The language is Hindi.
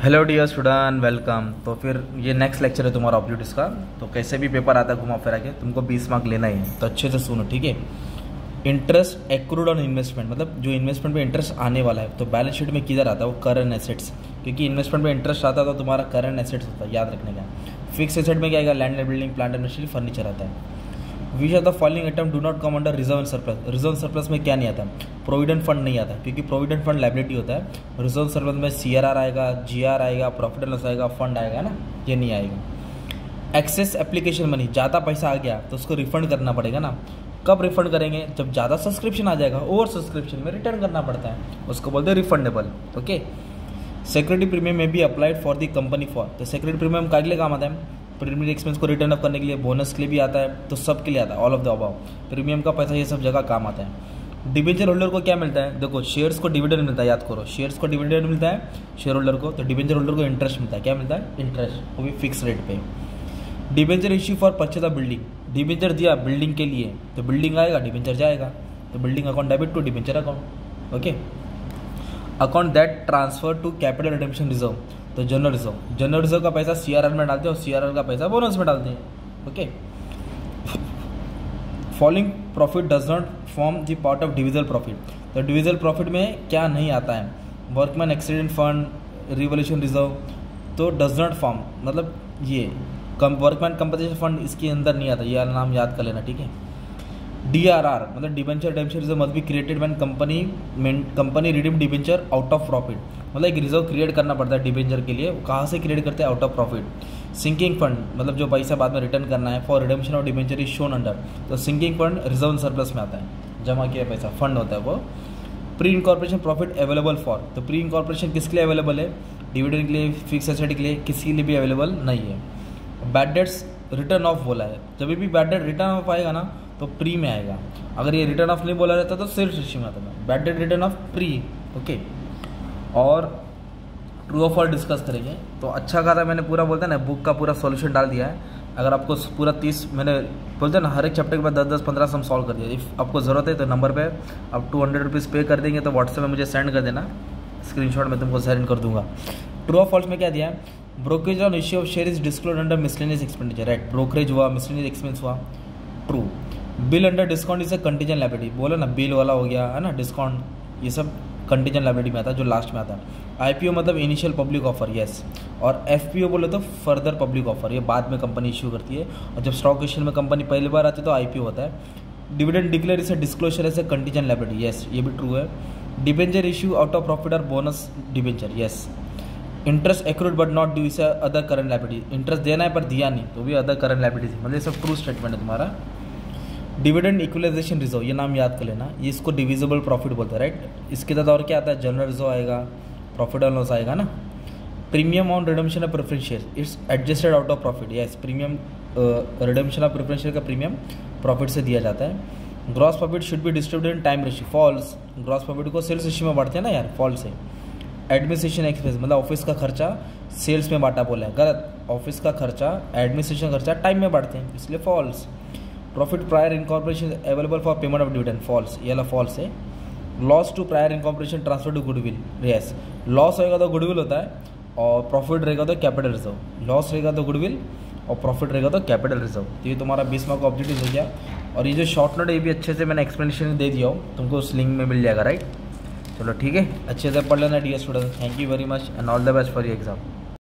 Hello dear student, welcome. तो फिर ये नेक्स्ट लेक्चर है तुम्हारा ऑब्जेक्टिव्स का। तो कैसे भी पेपर आता है घुमा फिरा के तुमको 20 मार्क लेना ही है, तो अच्छे से सुनो, ठीक है। इंटरेस्ट एक्रूड ऑन इन्वेस्टमेंट, मतलब जो इन्वेस्टमेंट पे इंटरेस्ट आने वाला है, तो बैलेंस शीट में किधर आता है? वो करंट एसेट्स, क्योंकि इन्वेस्टमेंट पे इंटरेस्ट आता है तो तुम्हारा करंट एसेट्स होता है, याद रखने का। फिक्स एसेट में क्या आएगा? Land and building, plant and machinery, furniture आता है। Which are the following item do not come under reserve and surplus. Reserve surplus में क्या नहीं आता? प्रोविडेंट फंड नहीं आता, क्योंकि प्रोविडेंट फंड लायबिलिटी होता है। रिजर्व सरप्लस में CRR आएगा, GR आएगा, प्रॉफिट एंड लॉस आएगा, फंड आएगा ना, ये नहीं आएगा। एक्सेस एप्लीकेशन मनी, ज़्यादा पैसा आ गया तो उसको रिफंड करना पड़ेगा ना। कब रिफंड करेंगे? जब ज़्यादा सब्सक्रिप्शन आ जाएगा, ओवर सब्सक्रिप्शन में रिटर्न करना पड़ता है, उसको बोलते हैं रिफंडेबल। ओके। सिक्योरिटी प्रीमियम में भी applied for the company for, तो सिक्योरिटी प्रीमियम का लिए काम आता है? प्रीमियम एक्सपेंस को रिटर्न अप करने के लिए, बोनस के लिए भी आता है, तो सब के लिए आता है, all of the above. Premium का पैसा ये सब जगह काम आता है। डिबेंचर होल्डर को क्या मिलता है? देखो, शेयर्स को डिविडेंड मिलता है, याद करो, शेयर्स को डिविडेंड मिलता है शेयर होल्डर को, तो डिबेंचर होल्डर को इंटरेस्ट मिलता है। क्या मिलता है? इंटरेस्ट, वो भी फिक्स रेट पे। Debenture issue for purchase of building, debenture दिया बिल्डिंग के लिए, तो बिल्डिंग आएगा, डिबेंचर जाएगा, तो building account debit to debenture account. Okay. Account that transfer to capital redemption reserve, तो जनरल रिजर्व, जनरल रिजर्व का पैसा CRR में डालते हैं और CRR का पैसा बोनस में डालते हैं। Okay. Following profit does not form the part of डिविजल profit, तो डिविजल प्रॉफिट में क्या नहीं आता है? Workman accident fund, revolution reserve, तो डज नॉट फॉर्म, मतलब ये वर्कमैन कंपनसेशन फंड इसके अंदर नहीं आता, ये नाम याद कर लेना, ठीक है। DRR मतलब debenture redemption reserve must be created when company redeem debenture out of profit, मतलब एक रिजर्व क्रिएट करना पड़ता है डिबेंचर के लिए। कहाँ से क्रिएट करते हैं? Out of profit. Sinking fund मतलब जो पैसा बाद में रिटर्न करना है, for redemption of debenture is shown under, तो सिंकिंग फंड रिजर्व सरप्लस में आता है, जमा किया पैसा, फंड होता है वो। Pre incorporation profit available for, तो प्री इनकॉर्पोरेशन किसके लिए अवेलेबल है? डिविडेंड के लिए, फिक्स एसेट के लिए, किसी के लिए भी अवेलेबल नहीं है। बैड डेट्स रिटर्न ऑफ बोला है, जब भी बैड डेट रिटर्न ऑफ आएगा ना तो प्री में आएगा। अगर ये रिटर्न ऑफ नहीं बोला रहता तो सेल्स रेशियो में आता है। Bad debt return of pre. Okay. और ट्रू और फॉल्स डिस्कस करेंगे। तो अच्छा खासा मैंने पूरा बोलता है ना, बुक का पूरा सॉल्यूशन डाल दिया है। अगर आपको पूरा 30 मैंने बोलते हैं ना, हर एक चैप्टर के बाद 10-15 सम सॉल्व कर दिया। इफ़ आपको ज़रूरत है तो नंबर पे आप 200 रुपीज़ पे कर देंगे, तो व्हाट्सएप में मुझे सेंड कर देना, स्क्रीनशॉट में तुमको सेंड कर दूंगा। ट्रू और फॉल्स में क्या दिया है? Brokerage on issue of share is disclose under miscellaneous expenditure, right. Brokerage हुआ, मिसलेनियस एक्सपेंस हुआ, true. Bill under discount is a contingent liability, बोला ना, बिल वाला हो गया है ना, डिस्काउंट, ये सब कंटीजेंट लायबिलिटी में आता है, जो लास्ट में आता है। IPO मतलब इनिशियल पब्लिक ऑफर, यस। और FPO बोले तो फर्दर पब्लिक ऑफर, ये बाद में कंपनी इश्यू करती है, और जब स्टॉक एक्सचेंज में कंपनी पहली बार आती है तो IPO होता है। Dividend declare is a disclosure as a contingent liability, yes, ये भी ट्रू है। Debenture issue out of profit और bonus debenture, yes. Interest accrued but not due is other current liability, interest देना है पर दिया नहीं तो भी अदर करंट लायबिलिटी, मतलब ये सब ट्रू स्टेटमेंट है तुम्हारा। डिविडेंड इक्वलाइजेशन रिजर्व, ये नाम याद कर लेना, ये इसको डिविजिबल प्रॉफिट बोलते हैं, राइट। इसके तहत और क्या आता है? जनरल रिजर्व आएगा, प्रॉफिट एंड लॉस आएगा ना। Premium on redemption of preference share it's adjusted out of profit, yes. Premium redemption of preference share का प्रीमियम प्रॉफिट से दिया जाता है। Gross profit should be distributed in time ratio, false. Gross profit को सेल्स रेशियो में बांटते हैं ना यार, फॉल्स है। एडमिनिस्ट्रेशन एक्सपेंस मतलब ऑफिस का खर्चा सेल्स में बांटा बोला है, गलत। ऑफिस का खर्चा, एडमिनिस्ट्रेशन खर्चा टाइम में बांटते हैं, इसलिए false. Profit prior incorporation available for payment of dividend, false, ये वाला फॉल्स है। Loss to prior incorporation transfer to goodwill, yes. Loss होएगा तो गुडविल होता है, और प्रॉफिट रहेगा तो कैपिटल रिजर्व। लॉस रहेगा तो गुडविल और प्रॉफिट रहेगा तो कैपिटल रिजर्व। तो ये तुम्हारा 20 मार्क का ऑब्जेक्टिव हो गया। और ये जो शॉर्ट नोट है ये भी अच्छे से मैंने एक्सप्लेनेशन दे दिया हो, तुमको उस लिंक में मिल जाएगा, राइट। चलो ठीक है, अच्छे से पढ़ लेना dear student. Thank you very much and all the best for your exam.